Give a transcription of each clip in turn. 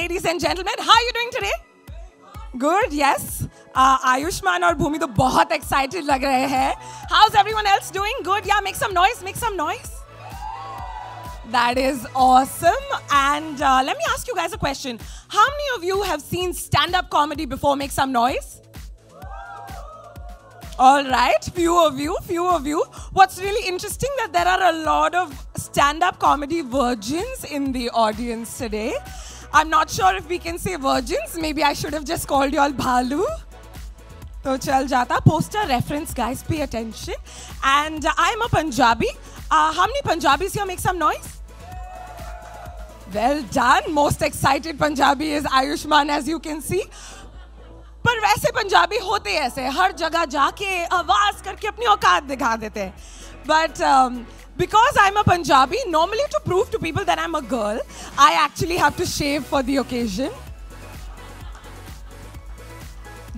ladies and gentlemen. How are you doing today? Good, yes. Ayushman और भूमि तो बहुत excited लग रहे हैं. How's everyone else doing? Good, yeah. Make some noise. Make some noise. That is awesome. And let me ask you guys a question. How many of you have seen stand-up comedy before? Make some noise. All right, few of you. What's really interesting that there are a lot of stand-up comedy virgins in the audience today. I'm not sure if we can say virgins. Maybe I should have just called you all Bhalu. So chal jata. Poster reference, guys. Pay attention. And I'm a Punjabi. How many Punjabis here? Make some noise. Well done. Most excited Punjabi is Ayushman, as you can see. पर वैसे पंजाबी होते ऐसे हर जगह जाके आवाज करके अपनी औकात दिखा देते हैं. But because I'm a Punjabi, normally to prove to people that I'm a girl, I actually have to shave for the occasion.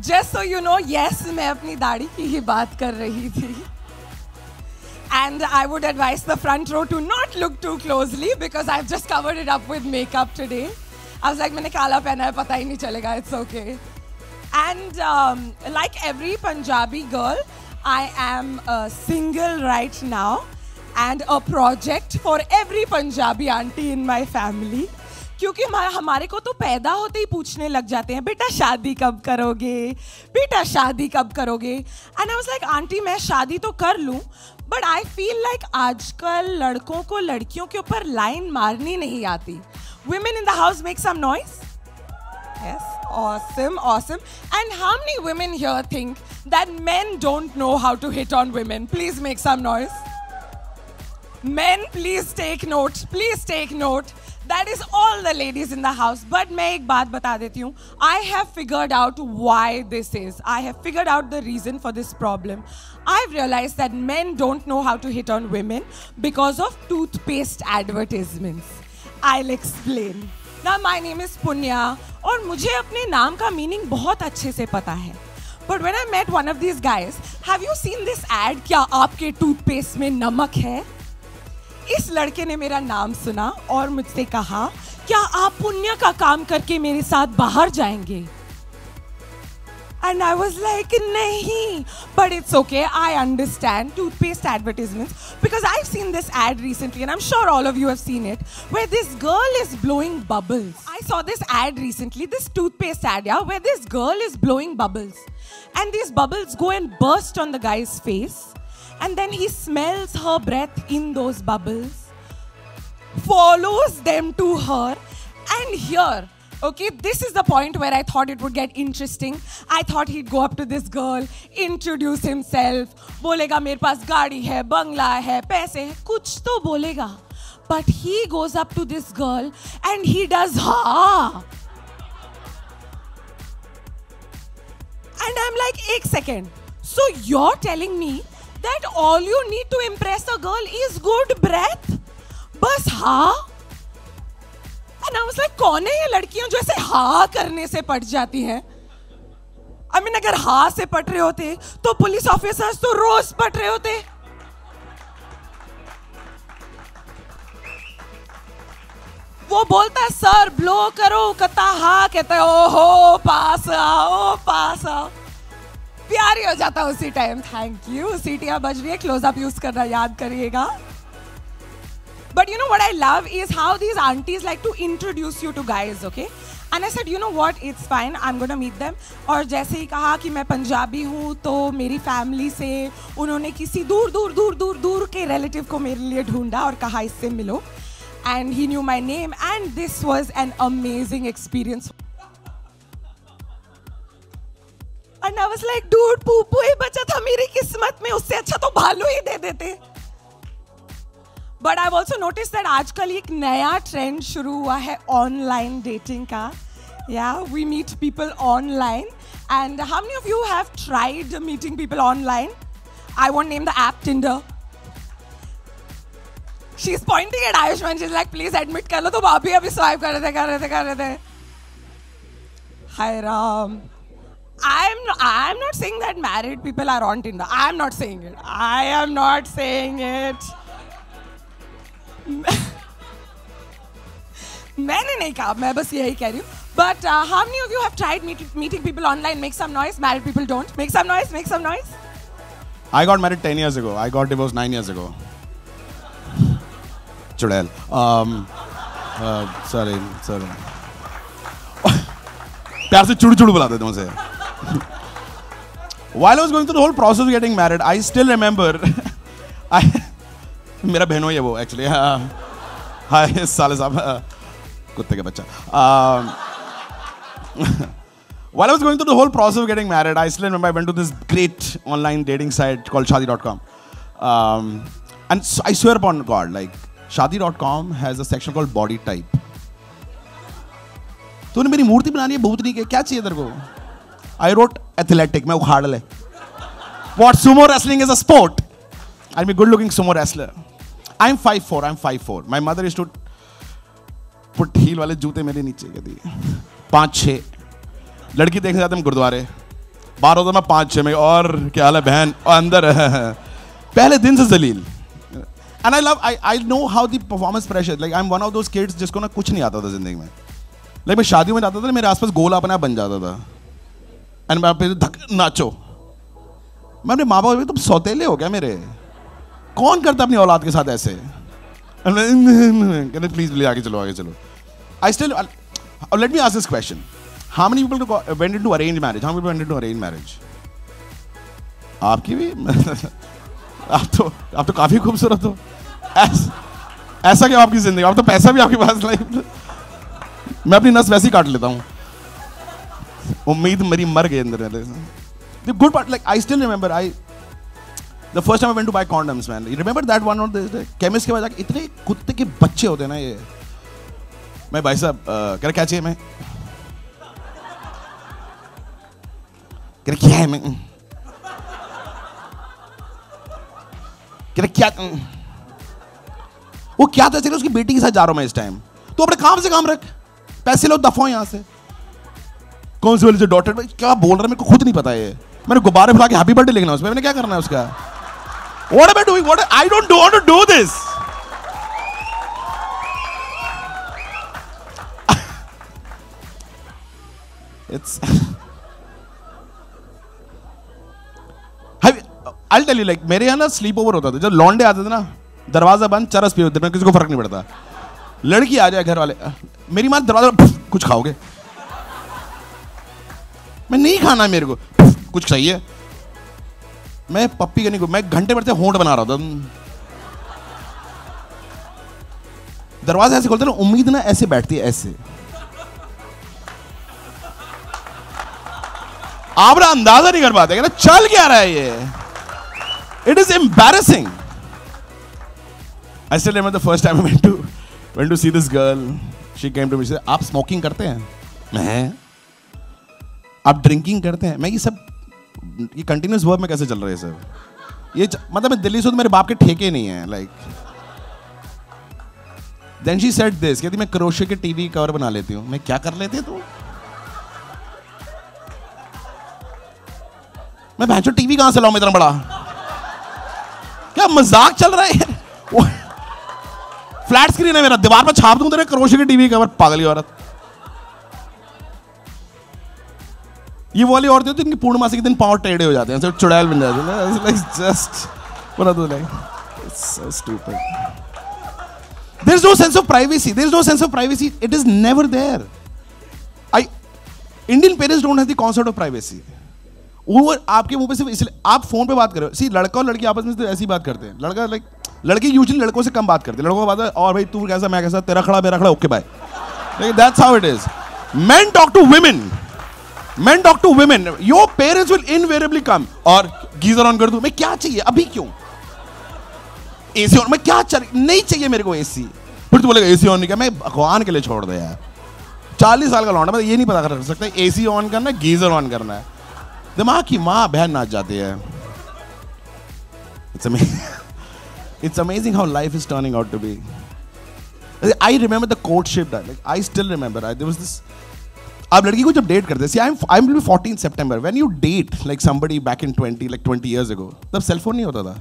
Just so you know, yes, मैं अपनी दाढ़ी की ही बात कर रही थी. And I would advise the front row to not look too closely because I've just covered it up with makeup today. I was like, मैंने काला पहना है, पता ही नहीं चलेगा. It's okay. And like every Punjabi girl, I am single right now and a project for every Punjabi auntie in my family. क्योंकि हमारे को तो पैदा होते ही पूछने लग जाते हैं बेटा शादी कब करोगे बेटा शादी कब करोगे. And I was like aunty मैं शादी तो कर लूँ but I feel like आजकल लड़कों को लड़कियों के ऊपर लाइन मारनी नहीं आती. Women in the house, make some noise. Yes, awesome. And how many women here think that men don't know how to hit on women? Please make some noise. Men, please take note. That is all the ladies in the house. But मैं एक बात बता देती हूँ. I have figured out why this is. I have figured out the reason for this problem. I've realized that men don't know how to hit on women because of toothpaste advertisements. I'll explain. Now my name is Punya और मुझे अपने नाम का meaning बहुत अच्छे से पता है. But when I met one of these guys, have you seen this ad? क्या आपके टूथपेस्ट में नमक है? इस लड़के ने मेरा नाम सुना और मुझसे कहा क्या आप पुण्य का काम करके मेरे साथ बाहर जाएंगे? And I was like, nahi. But it's okay. I understand toothpaste advertisements because I've seen this ad recently and I'm sure all of you have seen it where this girl is blowing bubbles. I saw this ad recently, this toothpaste ad, yeah, where this girl is blowing bubbles. And these bubbles go and burst on the guy's face. And then he smells her breath in those bubbles, follows them to her, and here, okay, this is the point where I thought it would get interesting. I thought he'd go up to this girl, introduce himself, बोलेगा मेरे पास गाड़ी है, बंगला है, पैसे हैं, कुछ तो बोलेगा. But he goes up to this girl and he does ha. And I'm like, एक second. So you're telling me that all you need to impress a girl is good breath? बस ha? And I was like, कौन है ये लड़कियां जो ऐसे हाँ करने से पट जाती हैं? I mean, अगर हाँ से पट रहे होते, तो पुलिस ऑफिसर्स तो रोज पट रहे होते. वो बोलता है सर ब्लो करो, कहता हाँ, कहता है ओहो पास आओ. प्यारी हो जाता उसी टाइम. Thank you. सीटियां बज रही है, क्लोज अप यूज करना याद करिएगा. But you know what I love is how these aunties like to introduce you to guys, okay? And I said, you know what, it's fine, I'm going to meet them. और जैसे ही कहा कि मैं पंजाबी हूँ तो मेरी फैमिली से उन्होंने किसी दूर के रिलेटिव को मेरे लिए ढूंढा और कहा इससे मिलो. And he knew my name and this was an amazing experience. And I was like, dude, पूपू ही बचा था मेरी किस्मत में, उससे अच्छा तो भालू ही दे देते. But I've also noticed that आजकल एक नया ट्रेंड शुरू हुआ है ऑनलाइन डेटिंग का. Yeah, we meet people online. And how many of you have tried meeting people online? I won't name the app, Tinder. She's pointing at Ayushman. She's like, please admit कर लो. तो आप भी अभी swipe कर रहे थे. Hi Ram. I'm not saying that married people are on Tinder. I'm not saying it. I am not saying it. मैंने नहीं कहा, मैं बस यही कह रही हूँ. But how many of you have tried meeting people online? Make some noise. Married people don't. Make some noise. Make some noise. I got married 10 years ago. I got divorced 9 years ago. Chudel. Sorry. प्यार से चुड़ बुलाते थे मुझे. While I was going through the whole process of getting married, I still remember. मेरा बहनों ही है वो actually. Hi, साले साहब. कुत्ते का बच्चा. While I was going through the whole process of getting married, I still remember I went to this great online dating site called Shaadi.com. And I swear upon God, like, Shaadi.com has a section called body type. तूने मेरी मूर्ति बनानी है भूतनी के, क्या चाहिए तेरे को? I wrote athletic, मैं उखाड़ ले. What, sumo wrestling is a sport? I'm a good-looking sumo wrestler. I'm 5'4". My mother used to put heel वाले जूते मेरे नीचे के दिए. 5'6". लड़की देखने जाते हम गुरुद्वारे. बाहर होता मैं 5'6" में, और क्या हाल है बहन, और अंदर पहले दिन से जलील. And I know how the performance pressure, like I'm one of those kids जिसको ना कुछ नहीं आता था जिंदगी में. Like मैं शादियों में जाता था, मेरे आसपास गोला अपने आप बन जाता था. And मैं पे धक नाचो. मैं अपने माँ बाप, तुम सौतेले हो क्या मेरे? कौन करता अपनी औलाद के साथ ऐसे? कहते प्लीज आगे चलो. I still, let me ask this question. How many people went into arranged marriage? How many people went into arranged marriage? आपकी भी? आप तो काफी खूबसूरत हो. ऐसा क्या आपकी जिंदगी? आप तो पैसा भी आपके पास नहीं. मैं अपनी नस वैसी काट लेता हूँ. उम्मीद मेरी मर गई अंदर. The good part, like I still remember, the first time I went to buy condoms, man. You remember that one on the chemist के पास जाके इतने कुत्ते के बच्चे होते हैं ना ये. मैं भाई साहब कह रहा क्या चाहिए? मैं कह रहा क्या है? मैं कह रहा क्या? वो क्या था? चलिए उसकी बेटी के साथ जा रहा हूं मैं इस टाइम. तो अपने काम से काम रख, पैसे लो, दफा यहाँ से. कौन सी वाली जो डॉटर, क्या बोल रहा है मेरे को खुद नहीं पता है. मैंने गुब्बारे फुला के हैप्पी बर्थडे लिखना उसमें. मैंने क्या करना है उसका? What am I doing? I don't want to do this. It's. I'll tell you, like मेरे यहाँ ना स्लीप ओवर होता था. जब लौंडे आते थे ना, दरवाजा बंद, चरस पियो, दिन में किसी को फर्क नहीं पड़ता. लड़की आ जाए घर वाले, मेरी माँ दरवाजा, कुछ खाओगे? मैं नहीं खाना, मेरे को कुछ चाहिए. मैं पप्पी करने को, मैं घंटे भर से होंठ बना रहा था. दरवाजा ऐसे खोलते ना, उम्मीद ना ऐसे बैठती है, ऐसे. आप ना अंदाजा नहीं कर पाते ना चल क्या रहा है ये. It is embarrassing. I still remember the first time I went to see this girl. She came to me. She said, आप स्मोकिंग करते हैं? मैं. आप ड्रिंकिंग करते हैं? मैं ये कंटिन्यूस वर्ब में कैसे चल रहा है सर? ये मतलब मैं दिल्ली से तो मेरे बाप के ठेके नहीं है. Like then she said this, कहती मैं क्रोशे के टीवी कवर बना लेती हूँ. मैं क्या कर लेते तू? मैं भैंचो टीवी कहां से लाऊं इतना बड़ा? क्या मजाक चल रहा है? फ्लैट स्क्रीन है मेरा, दीवार पर छाप दूं तेरे क्रोशे के टीवी कवर. पागल की औरत. ये वाली औरतें होती है इनकी पूर्णमासी के दिन पांव टेढ़े हो जाते हैं, सिर्फ चुड़ैल बन जाते हैं. लाइक जस्ट बना दो. Like it's so stupid. There is no sense of privacy. There is no sense of privacy. It is never there. Indian parents don't have the concept of privacy. वो आपके मुंह पे सिर्फ इसलिए आप फोन पे बात कर रहे हो. सी लड़का और लड़की आपस में तो ऐसी बात करते हैं. लड़का लाइक लड़की यूजुअली लड़कों से कम बात करती है. लड़कों को बात है और भाई तू कैसा, मैं कैसा, तेरा खड़ा मेरा खड़ा, okay bye. That's how it is. Men talk to women. Men talk to women. Your parents will invariably come. और गीजर ऑन कर दूं? मैं क्या चाहिए अभी? क्यों एसी ऑन? मैं क्या नहीं चाहिए मेरे को एसी. फिर तू बोलेगा एसी ऑन नहीं किया. मैं भगवान के लिए छोड़ दे यार. 40 साल का लौंडा, मैं ये नहीं पता कर सकता एसी ऑन करना है, गीजर ऑन करना है. दिमाग की माँ बहन नाच जाती है. It's amazing how life is turning out to be. I remember the courtship. Like I still remember. There was this. आप लड़की को जब डेट करते हैं, I will be 14 September. When you date like somebody back in 20 years ago, तब cellphone नहीं होता था.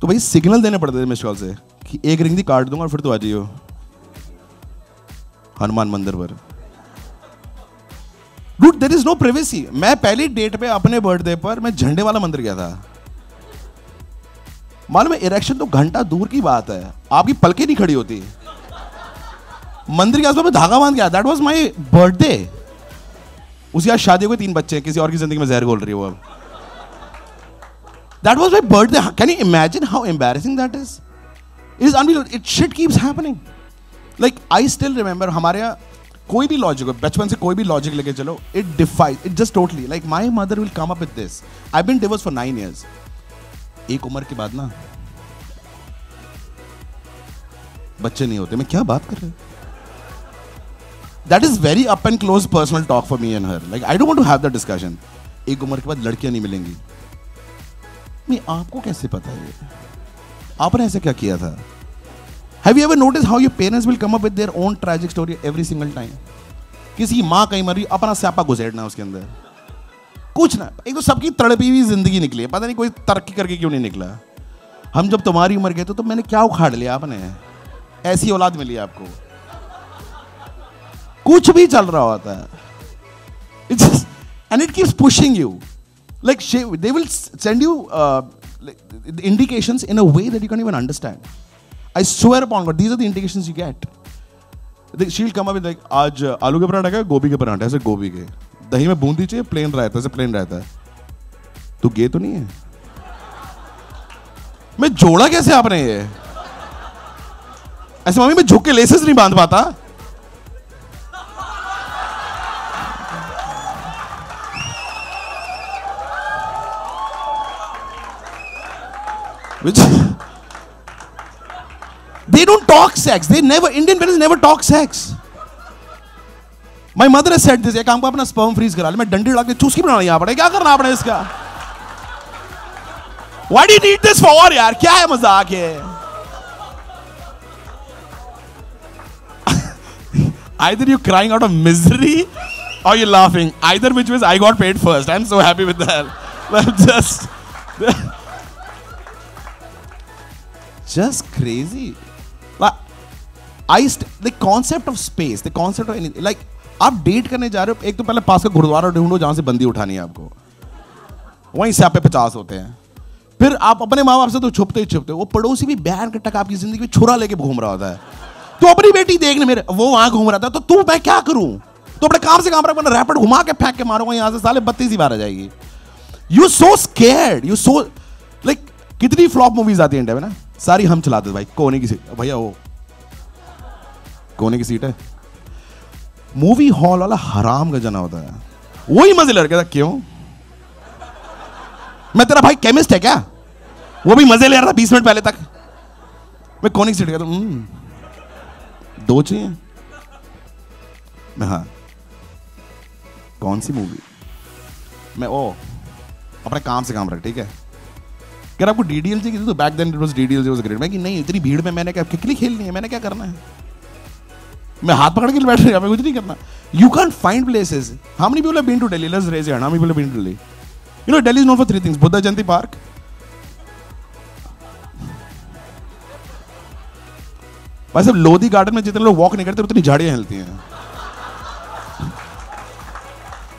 तो भाई सिग्नल देने पड़ते थे मिस कॉल से कि एक रिंग दी काट दूंगा और फिर तो आ जाइयो हनुमान मंदिर पर. Dude there is no privacy. मैं पहली डेट पे अपने बर्थडे पर मैं झंडे वाला मंदिर गया था। मालूम है, इरेक्शन तो घंटा दूर की बात है, आपकी पलकें नहीं खड़ी होती। मंदिर के आसपास में धागा बांध गया। That was my birthday. उसके बाद शादी हो गई, 3 बच्चे, किसी और की जिंदगी में जहर घोल रही है वो अब। That was my birthday. Can you imagine how embarrassing that is? It is unbelievable. It shit keeps happening. Like I still remember हमारे यहाँ कोई भी लॉजिक हो, बचपन से कोई भी लॉजिक लेके चलो, it defies, it just totally. Like my mother will come up with this. I've been divorced for 9 years. एक उम्र के बाद ना बच्चे नहीं होते। मैं क्या बात कर रहे? That is very up and close personal talk for me and her. Like I don't want to have that discussion. एक उम्र के बाद लड़कियां नहीं मिलेंगी। नहीं, आपको कैसे पता है? आपने ऐसे क्या किया था? Have you ever noticed how your parents will come up with their own tragic story every single time? किसी माँ कहीं मरी, अपना स्यापा घुसेड़ना उसके अंदर, कुछ ना। एक तो सबकी तड़पी हुई जिंदगी निकली है, पता नहीं कोई तरक्की करके क्यों नहीं निकला। हम जब तुम्हारी उम्र के तो मैंने क्या उखाड़ लिया आपने? ऐसी औलाद मिली आपको। कुछ भी चल रहा होता है, and it keeps pushing you. Like they will send you like indications in a way that you can't even understand. I swear upon God, these are the indications you get. She'll come up with like, आज आलू के पराठा क्या, गोभी के पराठा, ऐसे गोभी के, दही में बूंदी चाहिए, प्लेन रहता है, ऐसे प्लेन रहता है। तू गे तो नहीं है? मैं जोड़ा कैसे आपने ये? ऐसे मम्मी मैं झुक के लेसेस नहीं बांध पाता। Which they don't talk sex. They never, Indian parents never talk sex. My mother has said this. एक काम को अपना sperm freeze करा ले, मैं डंडी उड़ा के चूसकी बनाना यहाँ पड़े, क्या करना आपने इसका? Why do you need this for यार? क्या है मजाक है? Either you're crying out of misery or you're laughing. Either which ways, I got paid first. I'm so happy with that. Just crazy. Like the concept of space, the concept of anything. Like आप date करने जा रहे हो, एक तो पहले पास का गुरुद्वारा ढूंढो जहां से बंदी उठानी है आपको, वहीं से आप पे 50 होते हैं। फिर आप अपने माँ बाप से तो छुपते ही छुपते, वो पड़ोसी भी बैन कटक आपकी जिंदगी में छुरा लेके घूम रहा होता है। तो अपनी बेटी देखने मेरे, वो वहां घूम रहा था, तो तू मैं क्या करूं? तो अपने काम से काम रख, वरना रैपिड घुमा के फेंक के मारूंगा यहां से, साले 32 ही बार आ जाएगी। You so scared, you so like, कितनी फ्लॉप मूवीज आती है इंडिया में ना, सारी हम चलाते भाई। कोने की सीट भैया, वो कोने की सीट है। मूवी हॉल वाला हराम का जना होता है, वही मजे ले रहा था। क्यों? मैं तेरा भाई केमिस्ट है क्या? वो भी मजे ले रहा था 20 मिनट पहले तक। मैं कोने की सीट गया तो 2 चाहिए। मैं हाँ, कौन सी मूवी? मैं ओ अपने काम से काम रख, ठीक है। अगर आपको डीडीएल चाहिए तो back then it was DDL, it was great. मैं कि नहीं, इतनी भीड़ में मैंने क्या किकली खेलनी है, मैंने क्या करना है? मैं हाथ पकड़ के बैठ रहा हूं, कुछ नहीं करना। You can't find places. How many people have been to Delhi? Let's raise your hand. How many people have been to Delhi? You know Delhi is known for 3 things: Buddha Jayanti park, भाई साहब लोधी गार्डन में जितने लोग वॉक नहीं करते उतनी झाड़ियां हिलती हैं।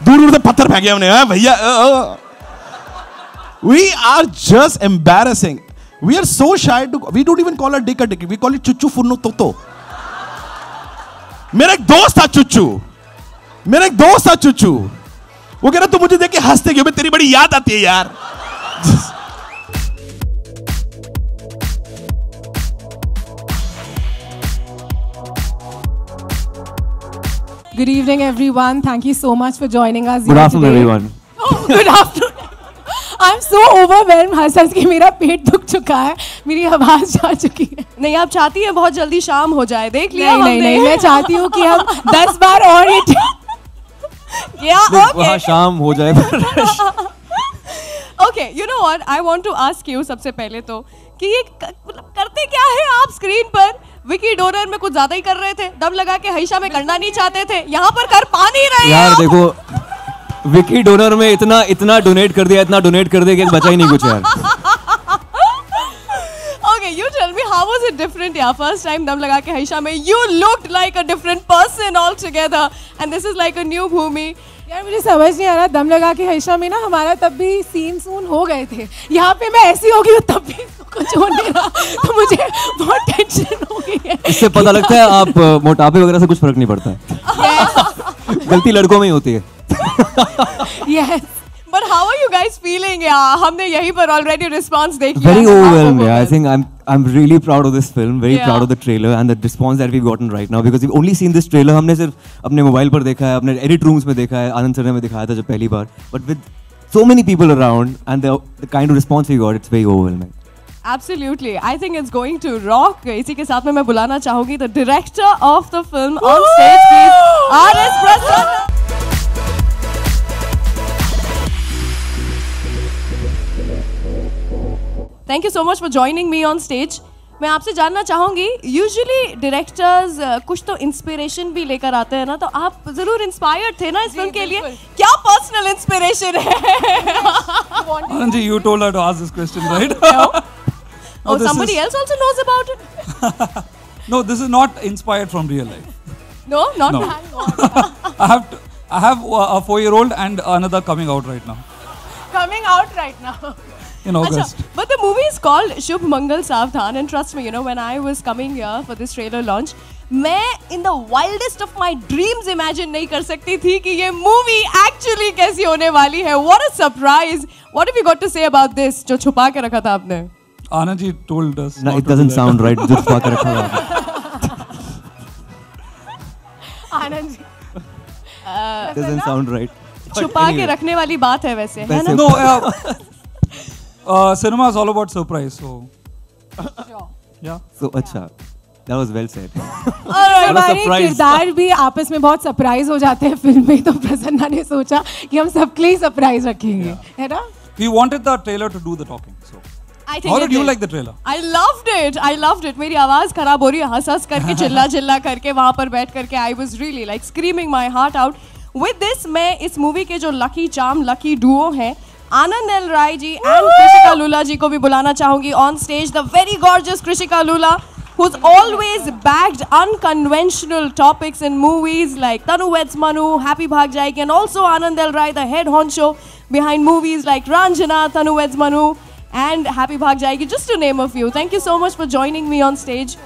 दूर दूर से पत्थर फेंके हमने भैया। We are just embarrassing. We are so shy to. We don't even call her dick a dick. We call it chuchu funno toto. मेरा एक दोस्त था चुच्चू, मेरा एक दोस्त था चुच्चू। वो कह रहा तू मुझे देख के हंसते क्यों? तेरी बड़ी याद आती है यार। Good evening, everyone. Thank you so much for joining us. Good afternoon, everyone. Oh, good afternoon. I'm so overwhelmed हंस कि मेरा पेट दुख चुका है, मेरी आवाज जा चुकी है। नहीं, आप चाहती हैं बहुत जल्दी शाम हो जाए, देख लिया हमने। नहीं, मैं चाहती हूँ कि हम 10 बार और वहाँ शाम हो जाए। Okay, you know what? I want to ask you सबसे पहले तो कि ये करते क्या है आप स्क्रीन पर? विकी डोनर में कुछ ज्यादा ही कर रहे थे, दम लगा के हईशा में करना नहीं चाहते थे, यहाँ पर कर पा नहीं रहे यार। देखो विकी डोनर में इतना डोनेट कर दिया कि बचा ही नहीं कुछ यार। Okay, you tell me, how was it different? Yeah, first time दम लगा के हईशा में you looked like a different person altogether, and this is like a new Bhumi. यार मुझे समझ नहीं आ रहा, दम लगा के हईशा में ना हमारा तब भी सीन हो गए थे, यहाँ पे मैं ऐसी हो गई हूँ तब भी कुछ हो नहीं रहा, तो मुझे बहुत टेंशन हो गई है। इससे पता लगता है आप मोटापे वगैरह से कुछ फर्क नहीं पड़ता है। गलती लड़कों में ही होती है। Yes. But how are you guys feeling? Yeah, हमने यहीं पर already response देखी। Very overwhelmed. Yeah, I think I'm really proud of this film. Very Yeah. proud of the trailer and the response that we've gotten right now, because we've only seen this trailer. हमने सिर्फ अपने mobile पर देखा है, अपने edit rooms में देखा है, आनंद सर ने हमें दिखाया था जब पहली बार. But with so many people around and the kind of response we got, it's very overwhelming. Absolutely. I think it's going to rock. इसी के साथ में मैं बुलाना चाहूंगी the director of the film on stage, please, R.S. Prasanna. Thank you so much for joining me on stage. मैं आपसे जानना चाहूंगी, यूजुअली डायरेक्टर्स कुछ तो इंस्पिरेशन भी लेकर आते हैं ना, तो आप जरूर इंस्पायर्ड थे ना इस फिल्म के लिए, क्या पर्सनल इंस्पिरेशन है? Anand ji, you told her to ask this question, right? Oh, somebody else also knows about it? No, this is not inspired from real life. No, not No. that. I have a 4-year-old and another coming out right now Coming out right now. in August. Achha, but the movie is called Shubh Mangal Savdhan, and trust me, you know, when I was coming here for this trailer launch, मैं in the wildest of my dreams imagine नहीं कर सकती थी कि ये movie actually कैसी होने वाली है. What a surprise! What have you got to say about this? जो छुपा के रखा था आपने? Anand ji told us. No, not it to do doesn't that. sound right. जो छुपा के रखा हुआ आनंद जी, है. Doesn't sound right. But छुपा anyway. के रखने वाली बात है वैसे, है ना? No, cinema is all about surprise. So, yeah. So अच्छा, that was well said. हमारे surprise. किरदार भी आपस में बहुत सरप्राइज हो जाते हैं फिल्म में, तो प्रसन्ना ने सोचा कि हम सबके लिए सरप्राइज रखेंगे, है ना? We wanted the trailer to do the talking. So, I think how it did you did. like the trailer? I loved it. I loved it. मेरी आवाज खराब हो रही है, हंस करके, चिल्ला करके, वहाँ पर बैठ करके, I was really like screaming my heart out. With this, मैं इस मूवी के जो लकी चार्म, लकी डुओ हैं, आनंद एल राय जी and कृषिका लूला जी को भी बुलाना चाहूंगी on stage. The very gorgeous कृषिका Lula, who's always bagged unconventional topics in movies like Tanu Weds Manu, Happy Bhag Jayegi, and also Anand L. Rai, the head honcho behind movies like Ranjana, Tanu Weds Manu, and Happy Bhag Jayegi, just to name a few. Thank you so much for joining me on stage.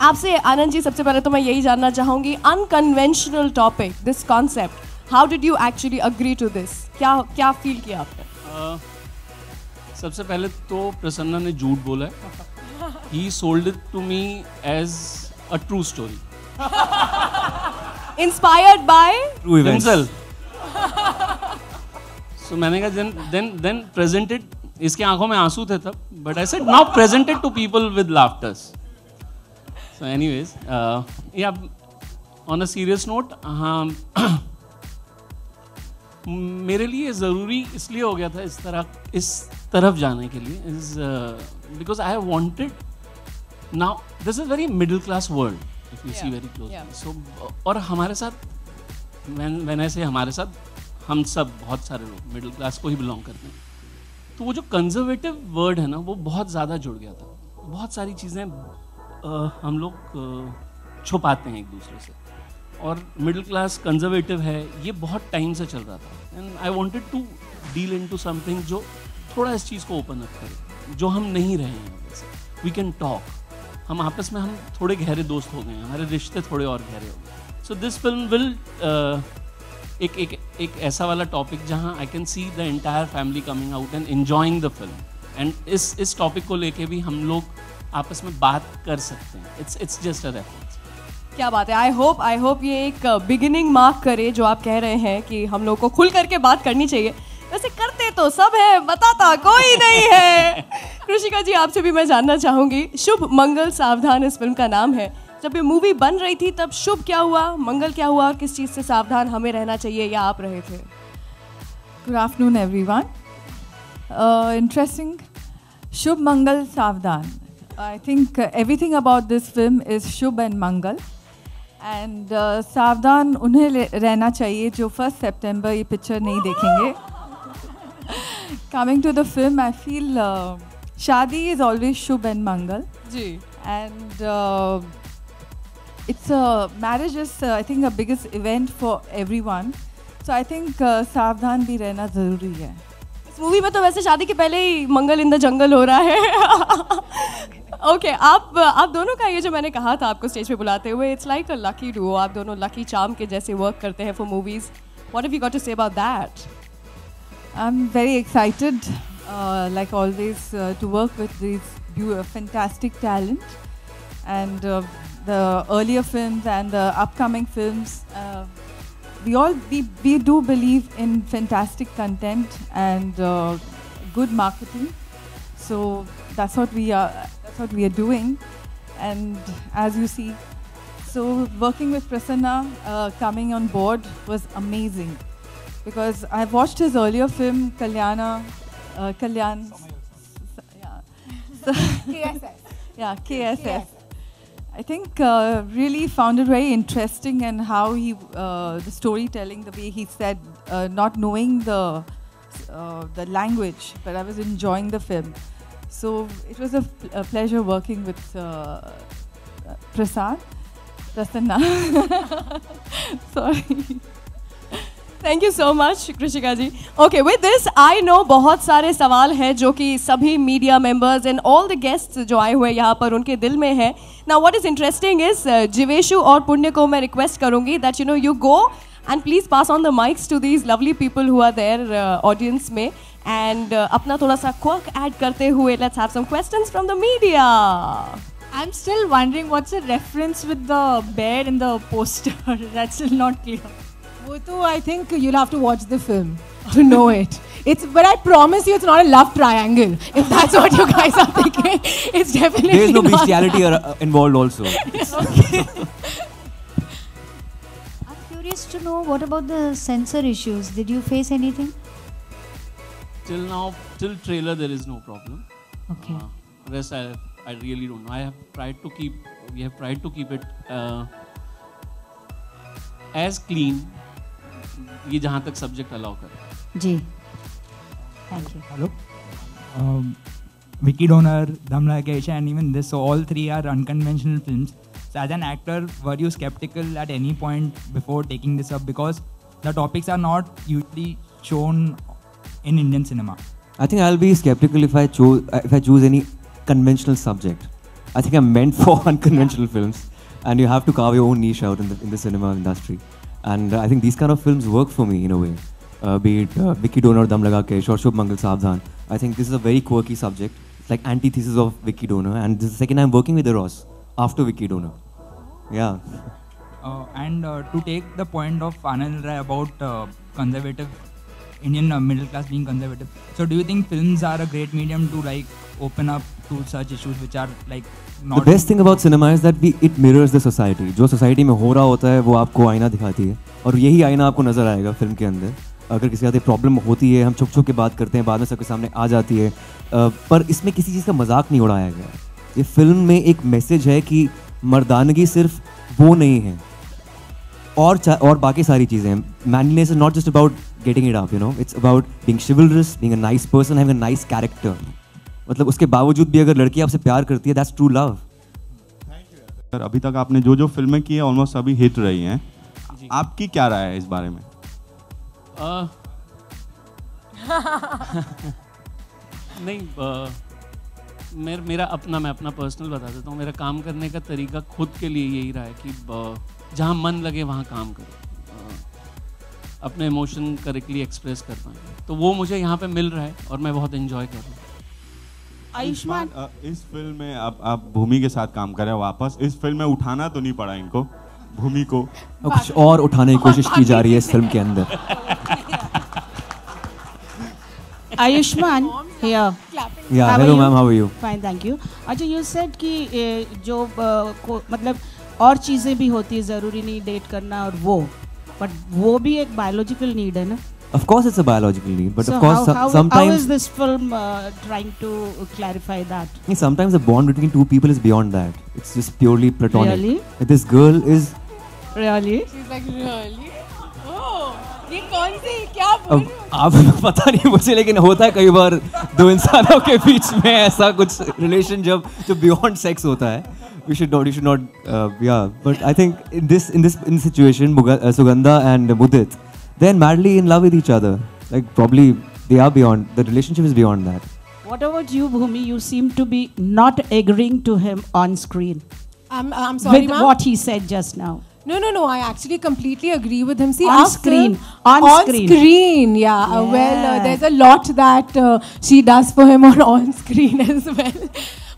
आपसे आनंद जी, सबसे पहले तो मैं यही जानना चाहूंगी, unconventional topic, this concept, how did you actually agree to this? क्या feel किया आपने? सबसे पहले तो प्रसन्ना ने झूठ बोला है. He sold it to me as a true story. Inspired by? True events. Himself. So मैंने कहा then present it. इसके आंखों में आंसू थे तब, but I said now present it to people with laughters. So anyways, yeah, on a serious note, हाँ, मेरे लिए ज़रूरी इसलिए हो गया था इस तरफ जाने के लिए, is because I have wanted, now this is very middle class world if you see very closely. Yeah. So और हमारे साथ, when I say हमारे साथ, हम सब बहुत सारे लोग मिडिल क्लास को ही बिलोंग करते हैं, तो वो जो कंजर्वेटिव वर्ड है ना, वो बहुत ज़्यादा जुड़ गया था. बहुत सारी चीज़ें हम लोग छुपाते हैं एक दूसरे से, और मिडिल क्लास कंजर्वेटिव है, ये बहुत टाइम से चल रहा था. And I wanted to deal into something जो थोड़ा इस चीज़ को ओपन अप करे, जो हम नहीं रहे हैं वैसे. वी कैन टॉक, हम आपस में हम थोड़े गहरे दोस्त हो गए हैं, हमारे रिश्ते थोड़े और गहरे हो गए. सो दिस फिल्म विल एक ऐसा वाला टॉपिक जहाँ I can see the entire family coming out and enjoying the film, and इस टॉपिक को लेके भी हम लोग आपस में बात कर सकते हैं. It's just a reference. क्या बात है. आई होप ये एक बिगिनिंग मार्क करे जो आप कह रहे हैं कि हम लोग को खुल करके बात करनी चाहिए. वैसे करते तो सब है, बताता कोई नहीं है. कृषिका जी, आपसे भी मैं जानना चाहूंगी, शुभ मंगल सावधान इस फिल्म का नाम है. जब ये मूवी बन रही थी तब शुभ क्या हुआ, मंगल क्या हुआ, किस चीज़ से सावधान हमें रहना चाहिए या आप रहे थे? Good afternoon, everyone. Interesting. Shubh Mangal Savdhan. I think everything about this film is Shubh and Mangal. And Savdhan उन्हें रहना चाहिए जो 1 September ये पिक्चर नहीं देखेंगे. Coming to the film, I feel शादी is always Shubh and Mangal. Ji. And marriage is I think a biggest event for everyone. So I think सावधान भी रहना ज़रूरी है. इस मूवी में तो वैसे शादी के पहले ही मंगल इन द जंगल हो रहा है. ओके, आप दोनों का ये जो मैंने कहा था आपको स्टेज पे बुलाते हुए, it's like a lucky duo. आप दोनों लकी चार्म के जैसे वर्क करते हैं for movies. What have you got to say about that? I'm very excited, like always, to work with these fantastic talent, and the earlier films and the upcoming films. We do believe in fantastic content and good marketing, so that's what we are doing. And as you see, so working with Prasanna coming on board was amazing. Because I've watched his earlier film, Kalyan. KSS. Yeah, KSS. I think really found it very interesting, and how he, the storytelling, the way he said, not knowing the language, but I was enjoying the film. So it was a pleasure working with Prasanna. Sorry. Thank you so much Krishika ji. Okay, with this I know बहुत सारे सवाल हैं जो कि सभी media members and all the guests जो आए हुए यहाँ पर उनके दिल में है. Now what is interesting is Jeeveshu और पुण्य को मैं रिक्वेस्ट करूंगी that you know you go and please pass on the mics to these lovely people who are there audience में, एंड अपना थोड़ा सा क्वर्क ऐड करते हुए let's have some questions from the media. I'm still wondering what's the reference with the bear in the poster. That's still not clear. वो तो I think you'll have to watch the film to know it. But I promise you, it's not a love triangle. If that's what you guys are thinking, it's definitely There is no not bestiality involved also. Okay. I'm curious to know, what about the censor issues? Did you face anything? Till now, till trailer, there is no problem. Okay. Rest, I really don't know. We have tried to keep it as clean. ये जहाँ तक subject allow कर. जी. Thank you. Hello. Vicky Donor, Dum Like Aisha, and even this. So all three are unconventional films. So as an actor, were you skeptical at any point before taking this up, because the topics are not usually shown in Indian cinema? I think I'll be skeptical if I choose any conventional subject. I think I'm meant for unconventional films, and you have to carve your own niche out in the cinema industry. And I think these kind of films work for me in a way. Be it Vicky Donor, Dum Laga Ke, or Shubh Mangal Savdhan. I think this is a very quirky subject. It's like antithesis of Vicky Donor, and this is the second time working with Eros after Vicky Donor. Yeah. And to take the point of Anand Rai about conservative Indian middle class being conservative. So do you think films are a great medium to like open up to such issues which are like not? The best thing about cinema is that it mirrors the society. जो society में हो रहा होता है वो आपको आईना दिखाती है, और यही आईना आपको नजर आएगा फिल्म के अंदर. अगर किसी के साथ प्रॉब्लम होती है, हम छुप छुप के बात करते हैं, बाद में सबके सामने आ जाती है, पर इसमें किसी चीज़ का मजाक नहीं उड़ाया गया. ये फिल्म में एक मैसेज है कि मर्दानगी सिर्फ वो नहीं है, और बाकी सारी चीज़ें. Manliness is not just about getting it up, you know, it's about being chivalrous, being a nice person, having a nice character. मतलब उसके बावजूद भी अगर लड़की आपसे प्यार करती है, दैट्स ट्रू लव. सर, अभी तक आपने जो फिल्में की है ऑलमोस्ट सभी हिट रही हैं. आपकी क्या राय है इस बारे में? नहीं, मैं अपना पर्सनल बता देता हूँ. मेरा काम करने का तरीका खुद के लिए यही रहा है कि जहाँ मन लगे वहाँ काम करो, अपने इमोशन करेक्टली एक्सप्रेस कर पाए. तो वो मुझे यहाँ पे मिल रहा है और मैं बहुत एंजॉय कर रहा हूँ. आयुष्मान, इस फिल्म में आप भूमि के साथ काम कर रहे हैं वापस. इस फिल्म में उठाना तो नहीं पड़ा इनको, भूमि को? कुछ और उठाने की कोशिश की जा रही है इस फिल्म के अंदर. Ayushman here. Yeah, hello ma'am, how are you? Fine, thank you. अच्छा, you said कि जो मतलब और चीज़ें भी होती है, ज़रूरी नहीं डेट करना और वो, but वो भी एक biological need है ना? Of course it's a biological need, but so of course sometimes... How is this film trying to clarify that? Sometimes the bond between two people is beyond that. It's just purely platonic. Really? This girl is... Really? She's like, really? Oh. ये कौन सी क्या बोल रहे हो? अब पता नहीं मुझे, लेकिन होता है कई बार दो इंसानों के बीच में ऐसा कुछ रिलेशन जो बियॉन्ड सेक्स होता है. You should not, yeah. But I think in this situation, Sugandha and Mudit, they're madly in love with each other. Like probably they are beyond, the relationship is beyond that. What about you, Bhumi? You seem to be not agreeing to him on screen. I'm sorry, with ma'am. what he said just now. No. I actually completely agree with him. See, On our screen. film- On screen. screen, yeah. Well, there's a lot that she does for him on screen as well.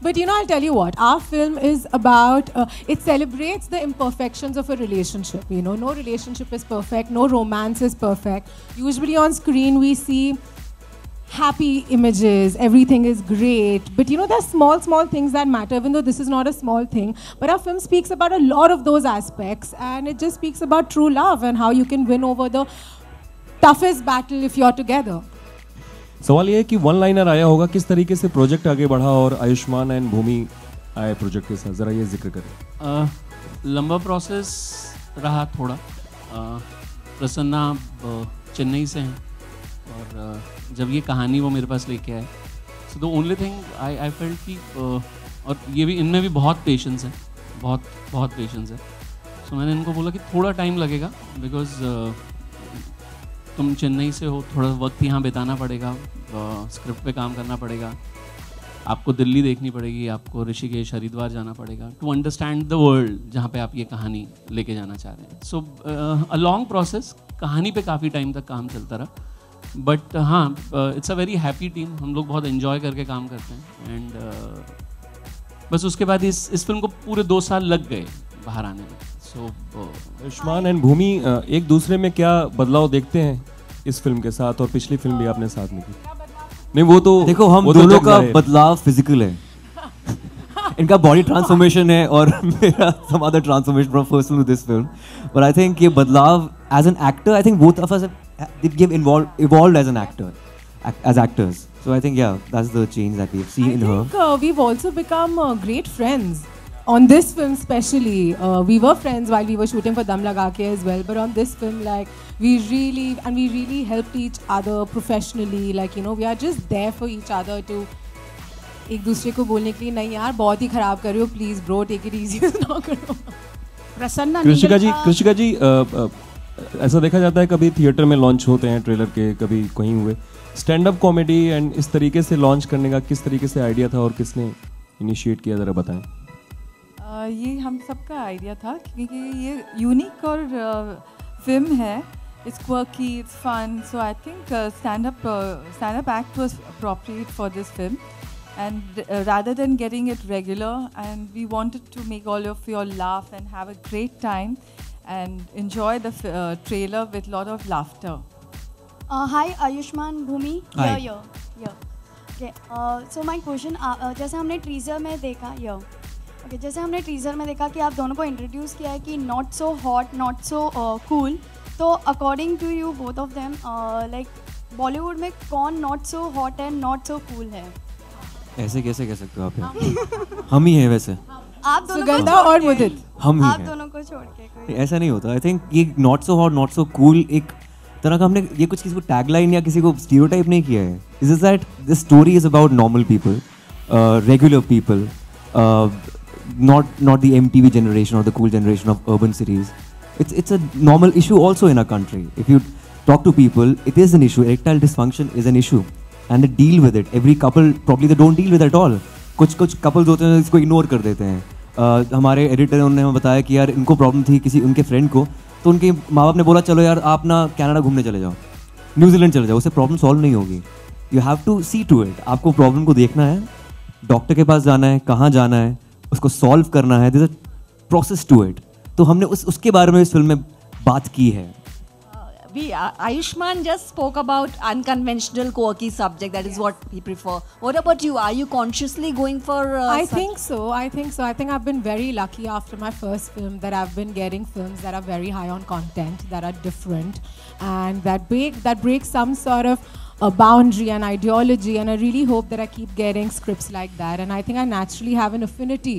But you know, I'll tell you what. Our film is about. It celebrates the imperfections of a relationship. You know, no relationship is perfect. No romance is perfect. Usually on screen we see happy images, everything is great, but you know, there's small things that matter, even though this is not a small thing. But our film speaks about a lot of those aspects, and it just speaks about true love and how you can win over the toughest battle if you're together. सवाल ये है कि one liner आया होगा, किस तरीके से project आगे बढ़ा और आयुष्मान एंड भूमि आए प्रोजेक्ट के साथ, जरा ये जिक्र करें. लंबा प्रोसेस रहा थोड़ा. प्रसन्ना चेन्नई से हैं और जब ये कहानी वो मेरे पास लेके आए, so the only thing I felt कि और ये भी इनमें भी बहुत पेशेंस है, बहुत पेशेंस है. सो मैंने इनको बोला कि थोड़ा टाइम लगेगा, बिकॉज तुम चेन्नई से हो, थोड़ा वक्त यहाँ बिताना पड़ेगा, स्क्रिप्ट पे काम करना पड़ेगा, आपको दिल्ली देखनी पड़ेगी, आपको ऋषिकेश हरिद्वार जाना पड़ेगा टू अंडरस्टैंड द वर्ल्ड जहाँ पे आप ये कहानी लेके जाना चाह रहे हैं. सो अ लॉन्ग प्रोसेस, कहानी पे काफ़ी टाइम तक काम चलता रहा. बट हाँ, it's a very happy team, हम लोग बहुत एंजॉय करके काम करते हैं. एंड बस उसके बाद इस फिल्म को पूरे 2 साल लग गए बाहर आने में. सो आयुष्मान एंड भूमि एक दूसरे में क्या बदलाव देखते हैं इस फिल्म के साथ, और पिछली फिल्म भी आपने साथ में की? नहीं वो तो देखो, हम दोनों का बदलाव फिजिकल है. इनका बॉडी ट्रांसफॉर्मेशन है और मेरा some other transformation from first film to this film. But I think ये बदलाव as an actor, I think both of us have evolved as an actor, as actors. So I think that's the change that we've seen in her. I think we've also become great friends on this film, especially. We were friends while we were shooting for Dum Laga Ke as well, but on this film, like we really helped each other professionally. Like, you know, we are just there for each other to एक दूसरे को बोलने के लिए, नहीं यार बहुत ही खराब कर रहे हो, please bro take it easy ना करो. प्रसन्ना कृषिका जी ऐसा देखा जाता है कभी थिएटर में लॉन्च होते हैं ट्रेलर के, कभी कहीं हुए. स्टैंड अप कॉमेडी एंड इस तरीके से लॉन्च करने का किस तरीके से आइडिया था और किसने इनिशिएट किया, जरा बताएं. ये हम सबका आइडिया था, क्योंकि ये यूनिक और फिल्म है. It's quirky, it's fun, so I think stand-up act was appropriate for this film. And rather than getting it regular, and we wanted to make all of you all laugh and have a great time and enjoy the trailer with lot of laughter. Hi Ayushman, Bhumi. Hi. Yeah. Okay. So my question, जैसे हमने teaser में देखा, okay, जैसे हमने teaser में देखा कि आप दोनों को इंट्रोड्यूस किया है कि not so hot, not so cool. तो according to you both of them, like Bollywood में कौन not so hot and not so cool है? ऐसे कैसे कह सकते हो आप? हम ही हैं वैसे. आप दोनों सुगंधा और मुदित, हम ही आप हैं. दोनों को छोड़ के कोई ऐसा नहीं होता. आई थिंक ये not so hot not so cool एक तरह का हमने ये कुछ किसी को टैगलाइन या किसी को स्टीरियोटाइप नहीं किया है. Is is that the story is about normal people, regular people, not the MTV generation or the cool generation of urban cities. It's a normal issue also in our country. If you talk to people, it is an issue. Erectile dysfunction is an issue, and they deal with it. Every couple probably they don't deal with it at all. कुछ couples होते हैं इसको ignore कर देते हैं. हमारे editor ने हमें बताया कि यार इनको प्रॉब्लम थी किसी उनके फ्रेंड को, तो उनके माँ बाप ने बोला चलो यार आप ना कनाडा घूमने चले जाओ, न्यूजीलैंड चले जाओ, उससे प्रॉब्लम सॉल्व नहीं होगी. You have to see to it. आपको प्रॉब्लम को देखना है, डॉक्टर के पास जाना है, कहाँ जाना है, उसको सॉल्व करना है. There is a process to it. तो हमने उसके बारे में इस फिल्म में बात की है. Ayushman just spoke about unconventional, quirky subject. That is what we prefer. What about you? Are you consciously going for? I think so. I think I've been very lucky after my first film that I've been getting films that are very high on content, that are different, and that break some sort of a boundary and ideology. And I really hope that I keep getting scripts like that. And I think I naturally have an affinity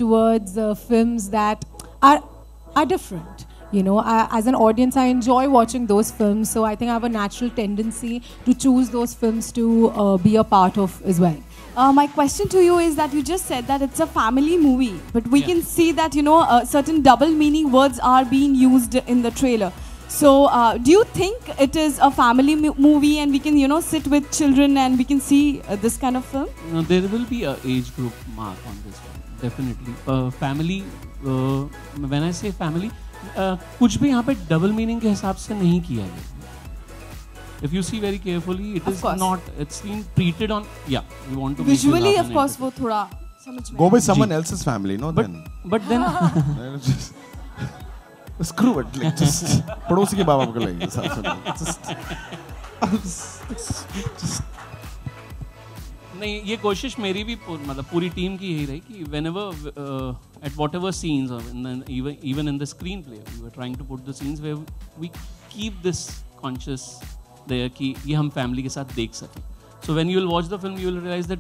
towards films that are different. You know, as an audience, I enjoy watching those films. So I think I have a natural tendency to choose those films to be a part of as well. My question to you is that you just said that it's a family movie, but we can see that, you know, certain double meaning words are being used in the trailer. So do you think it is a family movie and we can, you know, sit with children and we can see this kind of film? No, there will be an age group mark on this film, definitely. Family, when I say family, कुछ भी यहाँ पे double meaning के हिसाब से नहीं किया है. If you see very carefully, it is not. It's being treated on. Yeah, we want to. Visually, of course, वो थोड़ा समझ में. Go with someone else's family, no? But then. Just screw it, like just. पड़ोसी के बाबा को लेंगे just. नहीं, ये कोशिश मेरी भी मतलब पूरी टीम की यही रही कि whenever at whatever scenes or even in the screenplay, we were trying to put the scenes where we keep this conscious. there कि ये हम फैमिली के साथ देख सकें. So when you will watch the film, you will realize that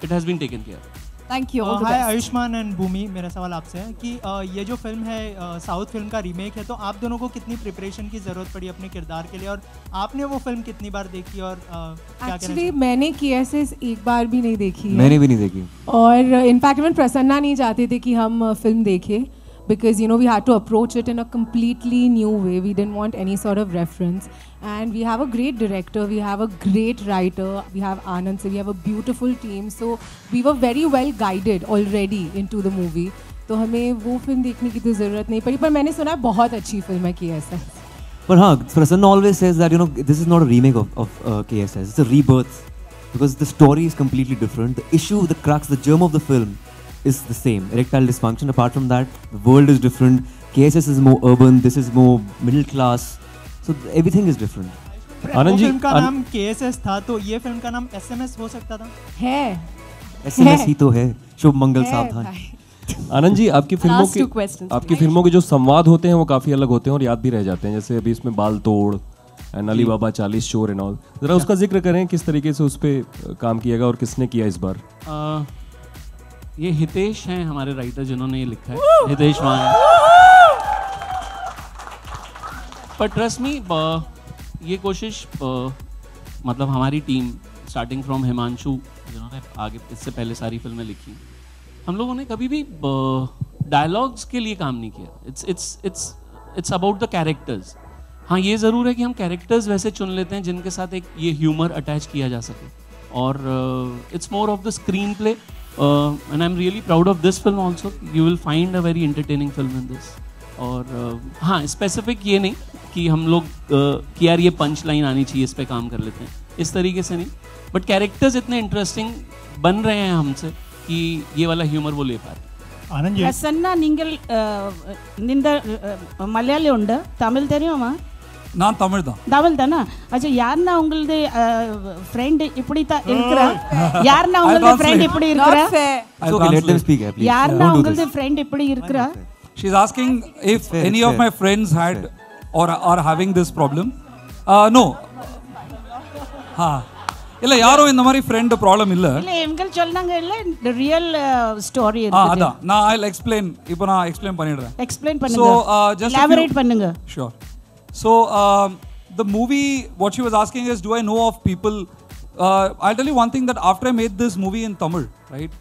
it has been taken care of. Thank you. Hi Ayushmann and Bhumi, मेरा सवाल आपसे है कि ये जो फिल्म है साउथ फिल्म का रीमेक है, तो आप दोनों को कितनी प्रिपरेशन की ज़रूरत पड़ी अपने किरदार के लिए, और आपने वो फिल्म कितनी बार देखी और क्या एक्चुअली मैंने KSS एक बार भी नहीं देखी है. मैंने भी नहीं देखी. और इनफैक्ट मैं प्रसन्ना नहीं चाहते थे कि हम फिल्म देखें. Because, you know, we had to approach it in a completely new way. We didn't want any sort of reference. And we have a great director, we have a great writer, we have Anand, so we have a beautiful team. So we were very well guided already into the movie. तो हमें वो film देखने की तो ज़रूरत नहीं पड़ी, पर मैंने सुना है बहुत अच्छी फिल्म है KSS. But हाँ, Prasanna always says that, you know, this is not a remake of KSS. It's a rebirth because the story is completely different. The issue, the crux, the germ of the film is the same. Erectile dysfunction. Apart from that, the world is different. KSS is more urban. This is more middle class. So everything is different. Anand ji, film का नाम KSS था, तो ये film का नाम SMS हो सकता था? है. SMS ही तो है. शुभ मंगल सावधान. आनंद जी, आपकी फिल्मों के जो संवाद होते हैं वो काफी अलग होते हैं और याद भी रह जाते हैं. जैसे अभी इसमें बाल तोड़, अली बाबा 40 चोर एंड ऑल. जरा उसका जिक्र करें, किस तरीके से उस पर काम किया गया और किसने किया इस बार? ये हितेश हैं हमारे राइटर जिन्होंने ये लिखा है, हितेश मान. पर ट्रस्ट मी, ये कोशिश मतलब हमारी टीम स्टार्टिंग फ्रॉम हिमांशु जिन्होंने आगे इससे पहले सारी फिल्में लिखी, हम लोगों ने कभी भी डायलॉग्स के लिए काम नहीं किया. It's about the characters. हाँ, ये ज़रूर है कि हम कैरेक्टर्स वैसे चुन लेते हैं जिनके साथ एक ये ह्यूमर अटैच किया जा सके. और it's more of the screen play. And I'm really proud of this film also. You will find a very entertaining film in this. और हाँ, स्पेसिफिक ये नहीं कि हम लोग कि यार ये पंच लाइन आनी चाहिए, इस पे काम कर लेते हैं, इस तरीके से नहीं. बट कैरेक्टर्स इतने इंटरेस्टिंग बन रहे हैं हमसे कि ये वाला ह्यूमर वो ले पा रहे. आनंद जी, प्रसन्ना நீங்கள் இந்த மலையாளி உண்டு, தமிழ் தெரியுமா? நான் தமிழ் தான். தமிழ் தானா? अच्छा, யாருன்னா உங்களுது फ्रेंड இப்படி தான் இருக்கறா? யாருன்னா உங்களுது फ्रेंड இப்படி இருக்கறா? Okay, let them speak, please. யாருன்னா உங்களுது फ्रेंड இப்படி இருக்கறா? She is asking if any of my friends had or are having this problem. No. हाँ, இல்ல யாரும் இந்த மாதிரி friend problem இல்ல. இல்ல எங்கள் சொன்னாங்க இல்ல, the real story இருக்கு. அதான் நான் I'll explain. இப்போ நான் explain பண்ணிடுறேன். Explain பண்ணுங்க. So just elaborate பண்ணுங்க. Sure. So the movie, what she was asking is, do I know of people? I'll tell you one thing, that after I made this movie in Tamil, right,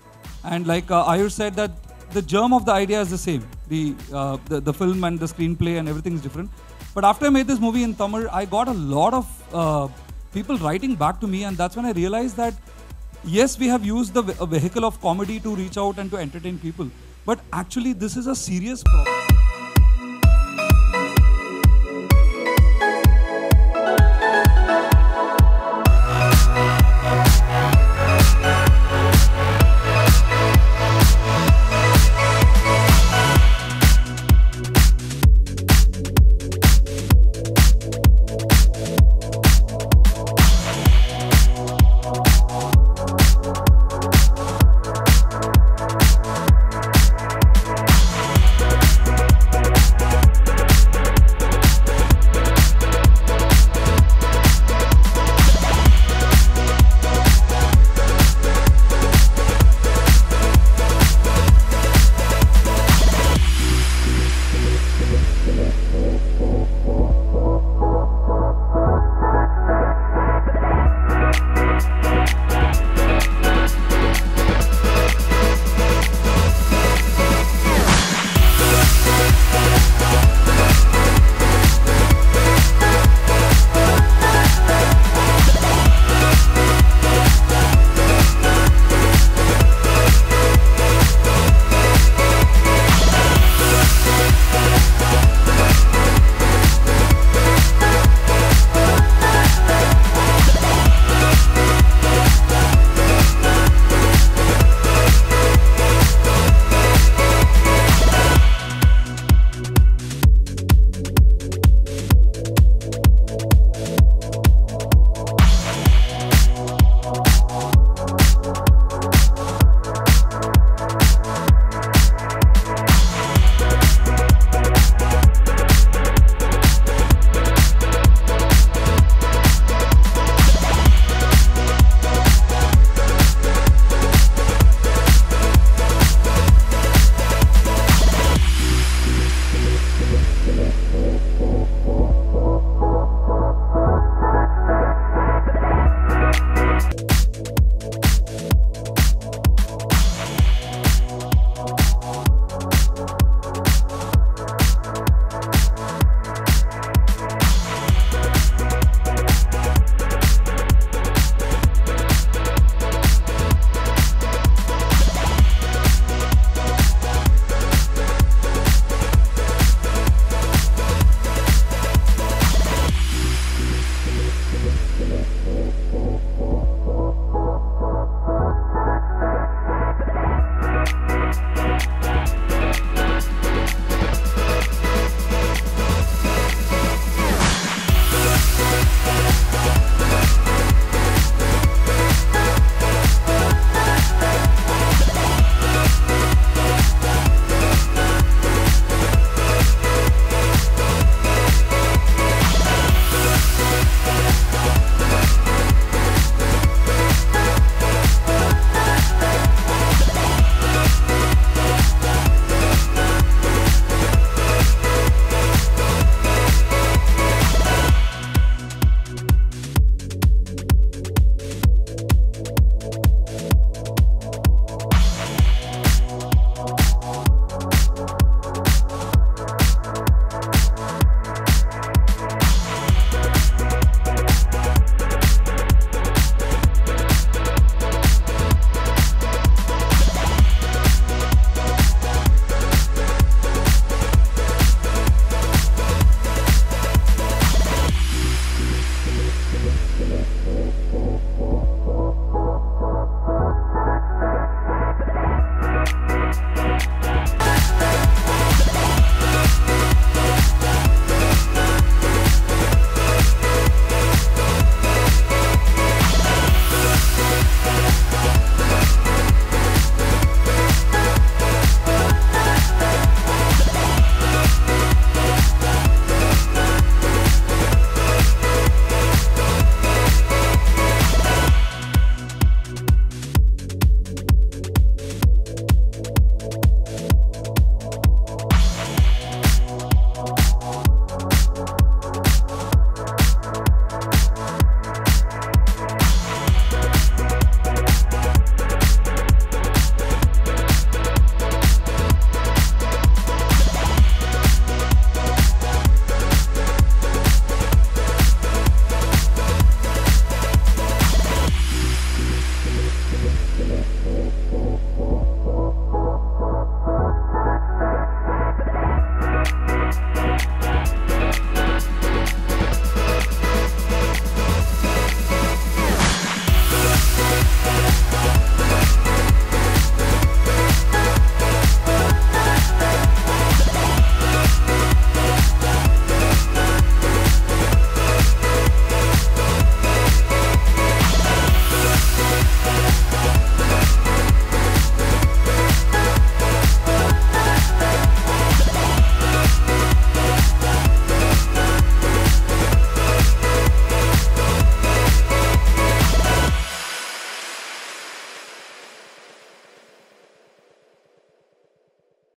and like Ayush said, that the germ of the idea is the same. The film and the screenplay and everything is different. But after I made this movie in Tamil, I got a lot of people writing back to me, and that's when I realized that yes, we have used a vehicle of comedy to reach out and to entertain people, but actually this is a serious problem.